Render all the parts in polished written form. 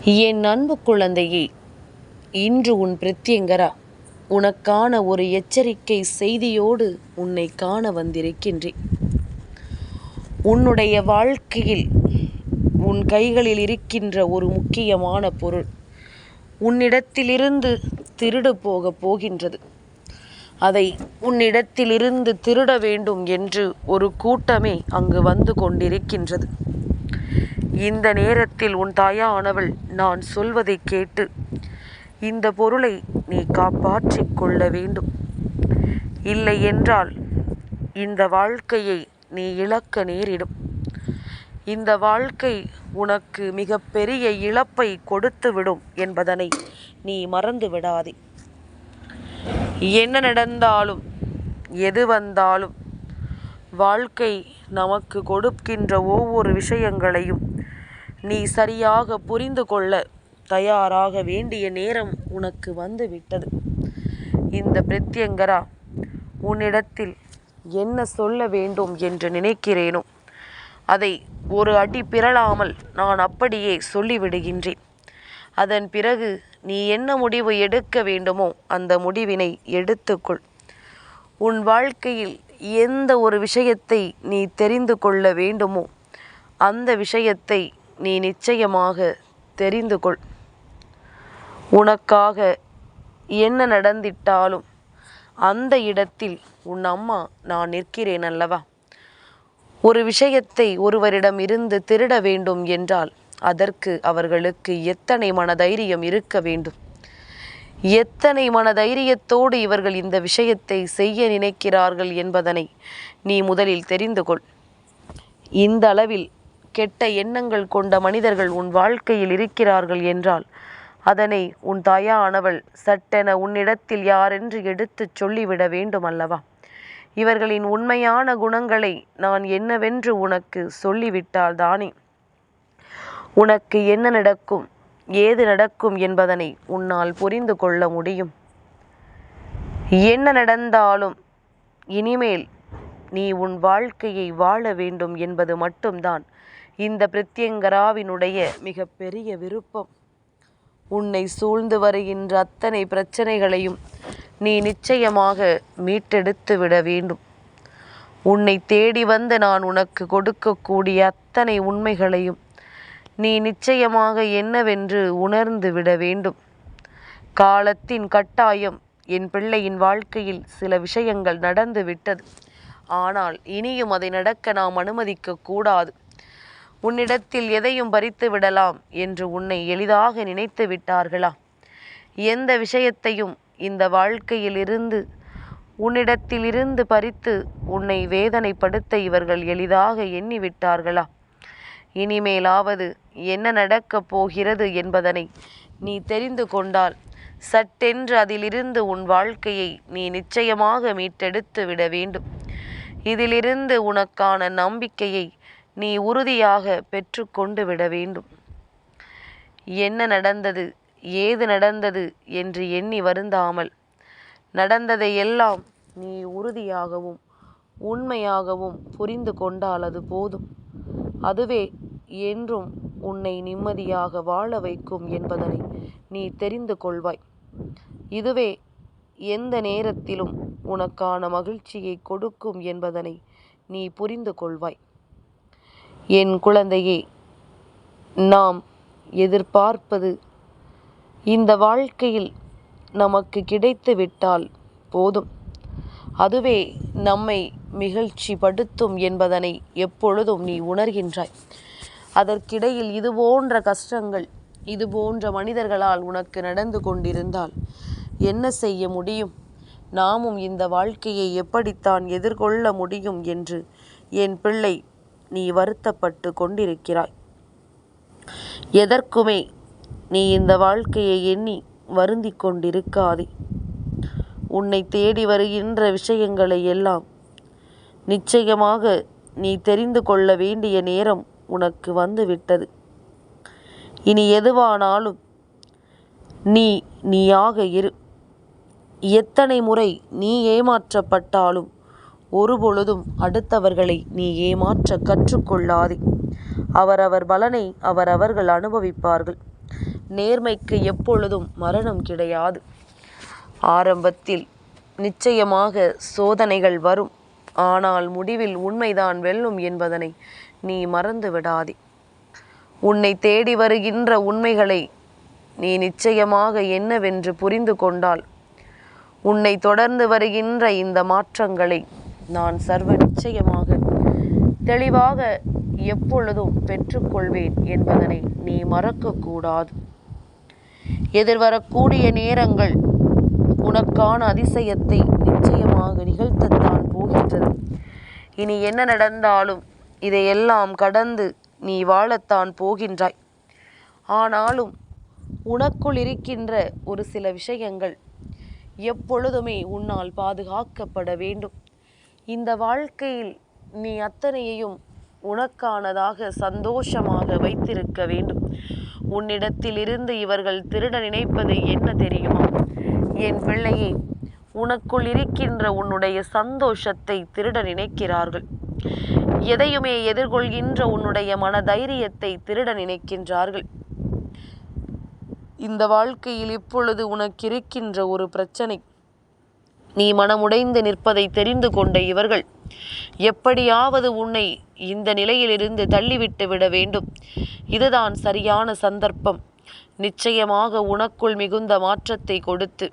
என் அன்பு குழந்தையே, இன்று உன் பிரத்யங்கரா உனக்கான ஒரு எச்சரிக்கை செய்தியோடு உன்னை காண வந்திருக்கின்றேன். உன்னுடைய வாழ்க்கையில் உன் கைகளில் இருக்கின்ற ஒரு முக்கியமான பொருள் உன்னிடத்திலிருந்து திருடு போகின்றது. அதை உன்னிடத்திலிருந்து திருட வேண்டும் என்று ஒரு கூட்டமே அங்கு வந்து கொண்டிருக்கின்றது. இந்த நேரத்தில் உன் தாயானவள் நான் சொல்வதை கேட்டு இந்த பொருளை நீ காப்பாற்றிக் கொள்ள வேண்டும். இல்லை என்றால் இந்த வாழ்க்கையை நீ இழக்க நேரிடும். இந்த வாழ்க்கை உனக்கு மிகப்பெரிய இழப்பை கொடுத்துவிடும் என்பதனை நீ மறந்து விடாதே. என்ன நடந்தாலும் எது வந்தாலும் வாழ்க்கை நமக்கு கொடுக்கின்ற ஒவ்வொரு விஷயங்களையும் நீ சரியாக புரிந்து கொள்ள தயாராக வேண்டிய நேரம் உனக்கு வந்து விட்டது. இந்த பிரத்யங்கரா உன்னிடத்தில் என்ன சொல்ல வேண்டும் என்று நினைக்கிறேனோ அதை ஒரு அடி பிறழாமல் நான் அப்படியே சொல்லிவிடுகின்றேன். அதன் பிறகு நீ என்ன முடிவு எடுக்க வேண்டுமோ அந்த முடிவினை எடுத்துக்கொள். உன் வாழ்க்கையில் எந்த ஒரு விஷயத்தை நீ தெரிந்து கொள்ள வேண்டுமோ அந்த விஷயத்தை நீ நிச்சயமாக தெரிந்து கொள். உனக்காக என்ன நடந்திட்டாலும் அந்த இடத்தில் உன் அம்மா நான் நிற்கிறேன் அல்லவா? ஒரு விஷயத்தை ஒருவரிடம் இருந்து திருட வேண்டும் என்றால் அதற்கு அவர்களுக்கு எத்தனை மனதைரியம் இருக்க வேண்டும், எத்தனை மனதைரியத்தோடு இவர்கள் இந்த விஷயத்தை செய்ய நினைக்கிறார்கள் என்பதனை நீ முதலில் தெரிந்து கொள். இந்த அளவில் கெட்ட எண்ணங்கள் கொண்ட மனிதர்கள் உன் வாழ்க்கையில் இருக்கிறார்கள் என்றால் அதனை உன் தாயானவள் சட்டென உன்னிடத்தில் யாரென்று எடுத்துச் சொல்லிவிட வேண்டும் அல்லவா? இவர்களின் உண்மையான குணங்களை நான் என்னவென்று உனக்கு சொல்லிவிட்டால் தானே உனக்கு என்ன நடக்கும், ஏது நடக்கும் என்பதனை உன்னால் புரிந்து கொள்ள முடியும். என்ன நடந்தாலும் இனிமேல் நீ உன் வாழ்க்கையை வாழ வேண்டும் என்பது மட்டும்தான் இந்த பிரத்யங்கராவினுடைய மிகப்பெரிய விருப்பம். உன்னை சூழ்ந்து வருகின்ற அத்தனை பிரச்சனைகளையும் நீ நிச்சயமாக மீட்டெடுத்து விட வேண்டும். உன்னை தேடி வந்து நான் உனக்கு கொடுக்கக்கூடிய அத்தனை உண்மைகளையும் நீ நிச்சயமாக என்னவென்று உணர்ந்து விட வேண்டும். காலத்தின் கட்டாயம் என் பிள்ளையின் வாழ்க்கையில் சில விஷயங்கள் நடந்து விட்டது. ஆனால் இனியும் அதை நடக்க நாம் அனுமதிக்க கூடாது. உன்னிடத்தில் எதையும் பறித்து விடலாம் என்று உன்னை எளிதாக நினைத்து விட்டார்களா? எந்த விஷயத்தையும் இந்த வாழ்க்கையில் இருந்து உன்னிடத்திலிருந்து பறித்து உன்னை வேதனைப்படுத்த இவர்கள் எளிதாக எண்ணிவிட்டார்களா? இனிமேலாவது என்ன நடக்கப் போகிறது என்பதனை நீ தெரிந்து கொண்டால் சட்டென்று அதிலிருந்து உன் வாழ்க்கையை நீ நிச்சயமாக மீட்டெடுத்து விட வேண்டும். இதிலிருந்து உனக்கான நம்பிக்கையை நீ உறுதியாக பெற்றுக்கொண்டு விட வேண்டும். என்ன நடந்தது, ஏது நடந்தது என்று எண்ணி வருந்தாமல் நடந்ததை எல்லாம் நீ உறுதியாகவும் உண்மையாகவும் புரிந்து கொண்டால் அது போதும். அதுவே என்றும் உன்னை நிம்மதியாக வாழ வைக்கும் என்பதனை நீ தெரிந்து கொள்வாய். இதுவே எந்த நேரத்திலும் உனக்கான மகிழ்ச்சியை கொடுக்கும் என்பதனை நீ புரிந்து கொள்வாய். என் குழந்தையே, நாம் எதிர்பார்ப்பது இந்த வாழ்க்கையில் நமக்கு கிடைத்து விட்டால் போதும். அதுவே நம்மை மகிழ்ச்சி படுத்தும் என்பதனை எப்பொழுதும் நீ உணர்கின்றாய். அதற்கிடையில் இது போன்ற கஷ்டங்கள், இது போன்ற மனிதர்களால் உனக்கு நடந்து கொண்டிருந்தால் என்ன செய்ய முடியும்? நாமும் இந்த வாழ்க்கையை எப்படித்தான் எதிர்கொள்ள முடியும் என்று என் பிள்ளை நீ வருத்தப்பட்டு கொண்டிருக்கிறாய். எதற்குமே நீ இந்த வாழ்க்கையை எண்ணி வருந்தி கொண்டிருக்காதே. உன்னை தேடி வருகின்ற விஷயங்களை எல்லாம் நிச்சயமாக நீ தெரிந்து கொள்ள வேண்டிய நேரம் உனக்கு வந்துவிட்டது. இனி எதுவானாலும் நீயாக இரு. எத்தனை முறை நீ ஏமாற்றப்பட்டாலும் ஒருபொழுதும் அடுத்தவர்களை நீ ஏமாற்ற கற்றுக்கொள்ளாதே. அவரவர் பலனை அவரவர்கள் அனுபவிப்பார்கள். நேர்மைக்கு எப்பொழுதும் மரணம் கிடையாது. ஆரம்பத்தில் நிச்சயமாக சோதனைகள் வரும். ஆனால் முடிவில் உண்மைதான் வெல்லும் என்பதனை நீ மறந்து விடாதே. உன்னை தேடி வருகின்ற உண்மைகளை நீ நிச்சயமாக என்னவென்று புரிந்து கொண்டால் உன்னை தொடர்ந்து வருகின்ற இந்த மாற்றங்களை நான் சர்வ நிச்சயமாக தெளிவாக எப்பொழுதும் பெற்றுக்கொள்வேன் என்பதனை நீ மறக்கக்கூடாது. எதிர்வரக்கூடிய நேரங்கள் உனக்கான அதிசயத்தை நிச்சயமாக நிகழ்த்தத்தான் போகின்றது. இனி என்ன நடந்தாலும் இதையெல்லாம் கடந்து நீ வாழத்தான் போகின்றாய். ஆனாலும் உனக்குள் இருக்கின்ற ஒரு சில விஷயங்கள் எப்பொழுதுமே உன்னால் பாதுகாக்கப்பட வேண்டும். இந்த வாழ்க்கையில் நீ அத்தனையையும் உனக்கானதாக சந்தோஷமாக வைத்திருக்க வேண்டும். உன்னிடத்தில் இருந்து இவர்கள் திருட நினைப்பது என்ன தெரியுமா? என் பிள்ளையே, உனக்குள் இருக்கின்ற உன்னுடைய சந்தோஷத்தை திருட நினைக்கிறார்கள். எதையுமே எதிர்கொள்கின்ற உன்னுடைய மனதைரியத்தை திருட நினைக்கின்றார்கள். இந்த வாழ்க்கையில் இப்பொழுது உனக்கு இருக்கின்ற ஒரு பிரச்சனை, நீ மனமுடைந்து நிற்பதை தெரிந்து கொண்ட இவர்கள் எப்படியாவது உன்னை இந்த நிலையிலிருந்து தள்ளிவிட்டு விட வேண்டும். இதுதான் சரியான சந்தர்ப்பம். நிச்சயமாக உனக்குள் மிகுந்த மாற்றத்தை கொடுத்து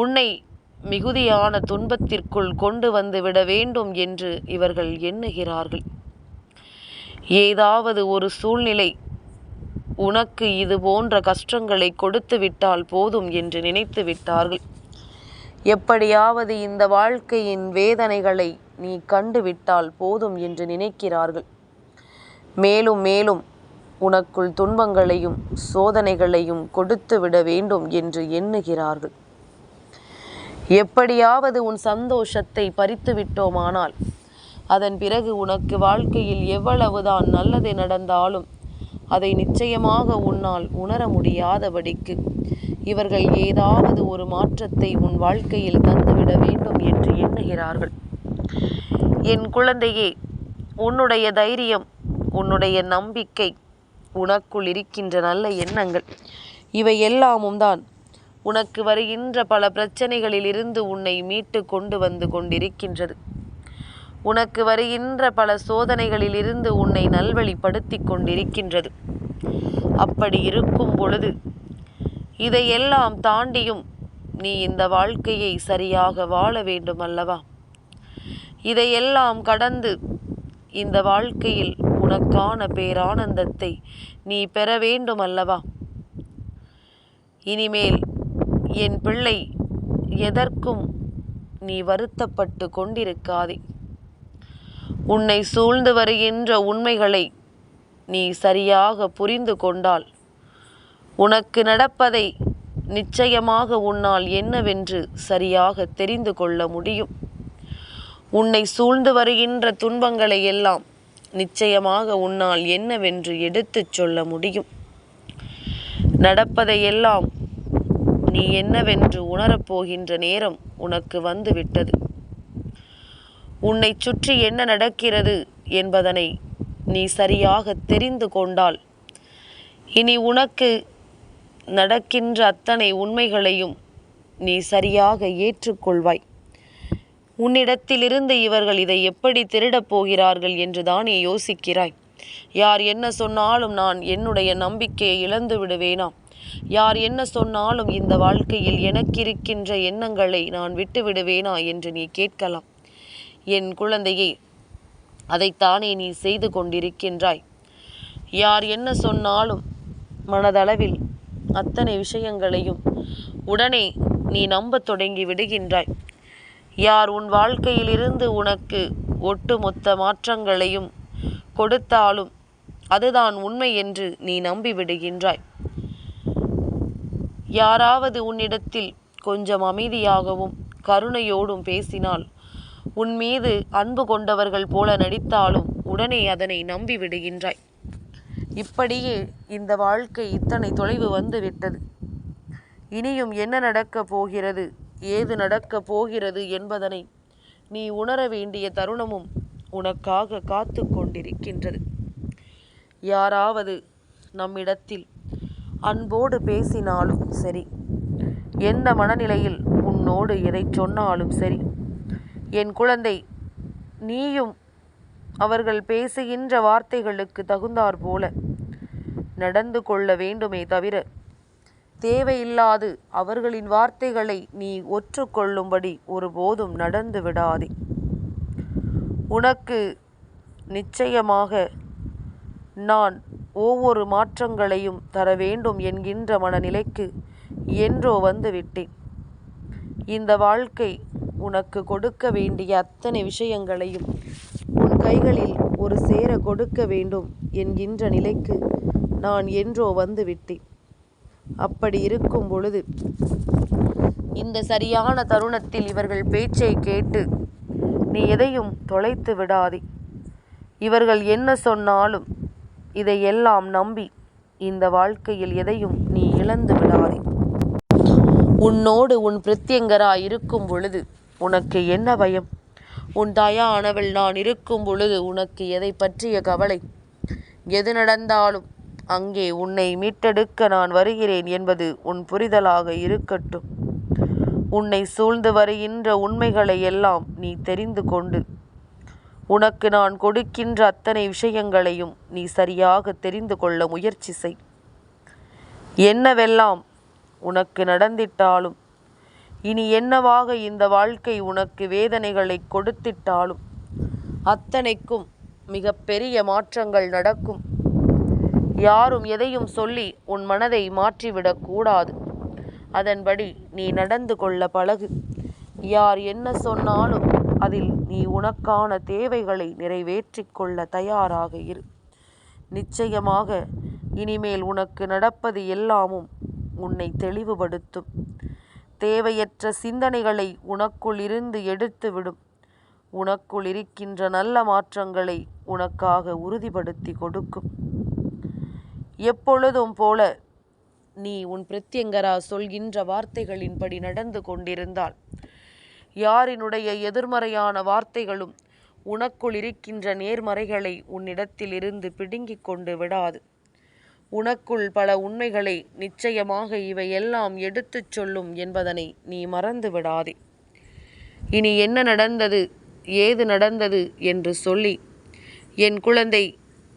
உன்னை மிகுதியான துன்பத்திற்குள் கொண்டு வந்து விட வேண்டும் என்று இவர்கள் எண்ணுகிறார்கள். ஏதாவது ஒரு சூழ்நிலை உனக்கு இது போன்ற கஷ்டங்களை கொடுத்து விட்டால் போதும் என்று நினைத்து விட்டார்கள். எப்படியாவது இந்த வாழ்க்கையின் வேதனைகளை நீ கண்டுவிட்டால் போதும் என்று நினைக்கிறார்கள். மேலும் மேலும் உனக்குள் துன்பங்களையும் சோதனைகளையும் கொடுத்து விட வேண்டும் என்று எண்ணுகிறார்கள். எப்படியாவது உன் சந்தோஷத்தை பறித்து விட்டோமானால் அதன் பிறகு உனக்கு வாழ்க்கையில் எவ்வளவுதான் நல்லது நடந்தாலும் அதை நிச்சயமாக உன்னால் உணர முடியாதபடிக்கு இவர்கள் ஏதாவது ஒரு மாற்றத்தை உன் வாழ்க்கையில் தந்துவிட வேண்டும் என்று எண்ணுகிறார்கள். என் குழந்தையே, உன்னுடைய தைரியம், உன்னுடைய நம்பிக்கை, உனக்குள் இருக்கின்ற நல்ல எண்ணங்கள் இவை எல்லாமும் தான் உனக்கு வருகின்ற பல பிரச்சனைகளிலிருந்து உன்னை மீட்டு கொண்டு வந்து கொண்டிருக்கின்றது. உனக்கு வருகின்ற பல சோதனைகளிலிருந்து உன்னை நல்வழிப்படுத்தி கொண்டிருக்கின்றது. அப்படி இருக்கும் பொழுது இதையெல்லாம் தாண்டியும் நீ இந்த வாழ்க்கையை சரியாக வாழ வேண்டும் அல்லவா? இதையெல்லாம் கடந்து இந்த வாழ்க்கையில் உனக்கான பேரானந்தத்தை நீ பெற வேண்டும் அல்லவா? இனிமேல் என் பிள்ளை, எதற்கும் நீ வருத்தப்பட்டு கொண்டிருக்காதே. உன்னை சூழ்ந்து வருகின்ற உண்மைகளை நீ சரியாக புரிந்து கொண்டால் உனக்கு நடப்பதை நிச்சயமாக உன்னால் என்னவென்று சரியாக தெரிந்து கொள்ள முடியும். உன்னை சூழ்ந்து வருகின்ற துன்பங்களை எல்லாம் நிச்சயமாக உன்னால் என்னவென்று எடுத்துச் சொல்ல முடியும். நடப்பதையெல்லாம் நீ என்னவென்று உணரப்போகின்ற நேரம் உனக்கு வந்துவிட்டது. உன்னை சுற்றி என்ன நடக்கிறது என்பதனை நீ சரியாக தெரிந்து கொண்டால் இனி உனக்கு நடக்கின்ற அத்தனை உண்மைகளையும் நீ சரியாக ஏற்றுக்கொள்வாய். உன்னிடத்திலிருந்து இவர்கள் இதை எப்படி திருடப் போகிறார்கள் என்று தானே யோசிக்கிறாய். யார் என்ன சொன்னாலும் நான் என்னுடைய நம்பிக்கையை இழந்து விடுவேனா? யார் என்ன சொன்னாலும் இந்த வாழ்க்கையில் எனக்கிருக்கின்ற எண்ணங்களை நான் விட்டு விடுவேனா என்று நீ கேட்கலாம். என் குழந்தையே, அதைத்தானே நீ செய்து கொண்டிருக்கின்றாய். யார் என்ன சொன்னாலும் மனதளவில் அத்தனை விஷயங்களையும் உடனே நீ நம்பத் தொடங்கி விடுகின்றாய். யார் உன் வாழ்க்கையிலிருந்து உனக்கு ஒட்டுமொத்த மாற்றங்களையும் கொடுத்தாலும் அதுதான் உண்மை என்று நீ நம்பி விடுகின்றாய். யாராவது உன்னிடத்தில் கொஞ்சம் அமைதியாகவும் கருணையோடும் பேசினால், உன் மீது அன்பு கொண்டவர்கள் போல நடித்தாலும் உடனே அதனை நம்பி விடுகின்றாய். இப்படியே இந்த வாழ்க்கை இத்தனை தொலைவு வந்து விட்டது. இனியும் என்ன நடக்கப் போகிறது, ஏது நடக்கப் போகிறது என்பதனை நீ உணர வேண்டிய தருணமும் உனக்காக காத்து கொண்டிருக்கின்றது. யாராவது நம்மிடத்தில் அன்போடு பேசினாலும் சரி, எந்த மனநிலையில் உன்னோடு எதை சொன்னாலும் சரி, என் குழந்தை, நீயும் அவர்கள் பேசுகின்ற வார்த்தைகளுக்கு தகுந்தாற் போல நடந்து கொள்ள வேண்டுமே தவிர, தேவையில்லாது அவர்களின் வார்த்தைகளை நீ ஒற்றுக்கொள்ளும்படி ஒருபோதும் நடந்து விடாதே. உனக்கு நிச்சயமாக நான் ஒவ்வொரு மாற்றங்களையும் தர வேண்டும் என்கின்ற மனநிலைக்கு என்றோ வந்து விட்டேன். இந்த வாழ்க்கை உனக்கு கொடுக்க வேண்டிய அத்தனை விஷயங்களையும் உன் கைகளில் ஒரு சேர கொடுக்க வேண்டும் என்கின்ற நிலைக்கு நான் என்றோ வந்து விட்டேன். அப்படி இருக்கும் பொழுது இந்த சரியான தருணத்தில் இவர்கள் பேச்சை கேட்டு நீ எதையும் தொலைத்து விடாதே. இவர்கள் என்ன சொன்னாலும் இதையெல்லாம் நம்பி இந்த வாழ்க்கையில் எதையும் நீ இழந்து விடாதே. உன்னோடு உன் பிரத்யங்கரா இருக்கும் பொழுது உனக்கு என்ன பயம்? உன் தாயானவள் நான் இருக்கும் பொழுது உனக்கு எதை பற்றிய கவலை? எது நடந்தாலும் அங்கே உன்னை மீட்டெடுக்க நான் வருகிறேன் என்பது உன் புரிதலாக இருக்கட்டும். உன்னை சூழ்ந்து வருகின்ற உண்மைகளை எல்லாம் நீ தெரிந்து கொண்டு உனக்கு நான் கொடுக்கின்ற அத்தனை விஷயங்களையும் நீ சரியாக தெரிந்து கொள்ள முயற்சி செய். என்னவெல்லாம் உனக்கு நடந்திட்டாலும், இனி என்னவாக இந்த வாழ்க்கை உனக்கு வேதனைகளை கொடுத்திட்டாலும் அத்தனைக்கும் மிக பெரிய மாற்றங்கள் நடக்கும். யாரும் எதையும் சொல்லி உன் மனதை மாற்றிவிடக்கூடாது. அதன்படி நீ நடந்து கொள்ள பழகு. யார் என்ன சொன்னாலும் அதில் நீ உனக்கான தேவைகளை நிறைவேற்றிக் கொள்ள தயாராக இரு. நிச்சயமாக இனிமேல் உனக்கு நடப்பது எல்லாமும் உன்னை தெளிவுபடுத்தும். தேவையற்ற சிந்தனைகளை உனக்குள் இருந்து எடுத்துவிடும். உனக்குள் இருக்கின்ற நல்ல மாற்றங்களை உனக்காக உறுதிப்படுத்தி கொடுக்கும். எப்பொழுதும் போல நீ உன் பிரத்யங்கரா சொல்கின்ற வார்த்தைகளின்படி நடந்து கொண்டிருந்தால் யாரினுடைய எதிர்மறையான வார்த்தைகளும் உனக்குள் இருக்கின்ற நேர்மறைகளை உன்னிடத்தில் இருந்து பிடுங்கிக் கொண்டு விடாது. உனக்குள் பல உண்மைகளை நிச்சயமாக இவையெல்லாம் எடுத்துச் சொல்லும் என்பதனை நீ மறந்து விடாதே. இனி என்ன நடந்தது, ஏது நடந்தது என்று சொல்லி என் குழந்தை,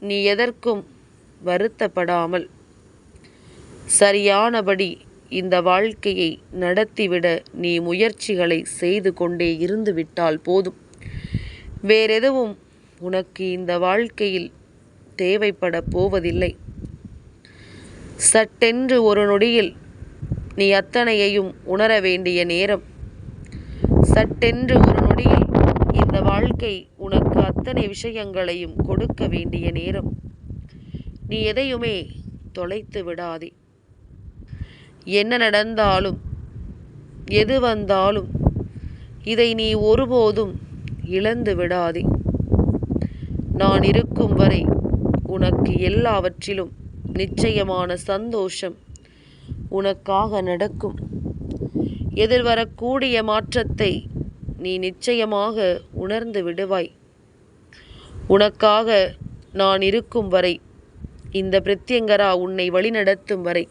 நீ எதற்கும் வருத்தப்படாமல் சரியானபடி இந்த வாழ்க்கையை நடத்திவிட நீ முயற்சிகளை செய்து கொண்டே இருந்து விட்டால் போதும். வேறெதுவும் உனக்கு இந்த வாழ்க்கையில் தேவைப்பட போவதில்லை. சட்டென்று ஒரு நொடியில் நீ அத்தனையையும் உணர வேண்டிய நேரம். சட்டென்று ஒரு நொடியில் இந்த வாழ்க்கை உனக்கு அத்தனை விஷயங்களையும் கொடுக்க வேண்டிய நேரம். நீ எதையுமே தொலைத்து விடாதே. என்ன நடந்தாலும் எது வந்தாலும் இதை நீ ஒருபோதும் இழந்து விடாதே. நான் இருக்கும் வரை உனக்கு எல்லாவற்றிலும் நிச்சயமான சந்தோஷம் உனக்காக நடக்கும். எதிர்வரக்கூடிய மாற்றத்தை நீ நிச்சயமாக உணர்ந்து விடுவாய். உனக்காக நான் இருக்கும் வரை, இந்த பிரத்யங்கரா உன்னை வழிநடத்தும் வரை,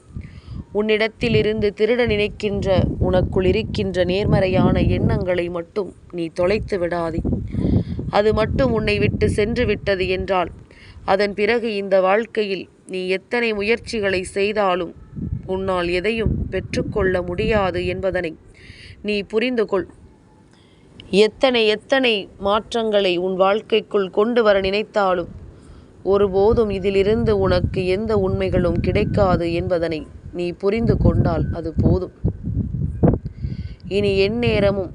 உன்னிடத்திலிருந்து திருட நினைக்கின்ற உனக்குள் இருக்கின்ற நேர்மறையான எண்ணங்களை மட்டும் நீ தொலைத்து விடாதே. அது மட்டும் உன்னை விட்டு சென்று விட்டது என்றால் அதன் பிறகு இந்த வாழ்க்கையில் நீ எத்தனை முயற்சிகளை செய்தாலும் உன்னால் எதையும் பெற்றுக்கொள்ள முடியாது என்பதனை நீ புரிந்து கொள். எத்தனை மாற்றங்களை உன் வாழ்க்கைக்குள் கொண்டு வர நினைத்தாலும் ஒருபோதும் இதிலிருந்து உனக்கு எந்த உண்மைகளும் கிடைக்காது என்பதனை நீ புரிந்து கொண்டால் அது போதும். இனி எந்நேரமும்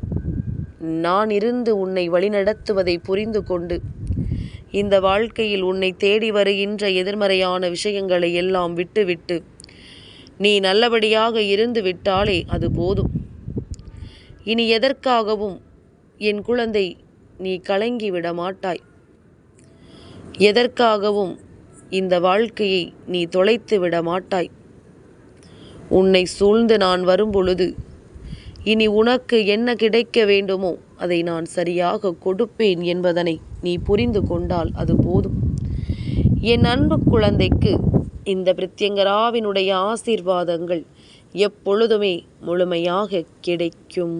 நான் இருந்து உன்னை வழிநடத்துவதை புரிந்து கொண்டு இந்த வாழ்க்கையில் உன்னை தேடி வருகின்ற எதிர்மறையான விஷயங்களை எல்லாம் விட்டுவிட்டு நீ நல்லபடியாக இருந்து விட்டாலே அது போதும். இனி எதற்காகவும் என் குழந்தை நீ கலங்கிவிட மாட்டாய். எதற்காகவும் இந்த வாழ்க்கையை நீ தொலைத்து விட மாட்டாய். உன்னை சூழ்ந்து நான் வரும்பொழுது இனி உனக்கு என்ன கிடைக்க வேண்டுமோ அதை நான் சரியாக கொடுப்பேன் என்பதனை நீ புரிந்து கொண்டால் அது போதும். என் அன்பு குழந்தைக்கு இந்த பிரித்யங்கராவினுடைய ஆசீர்வாதங்கள் எப்பொழுதுமே முழுமையாக கிடைக்கும்.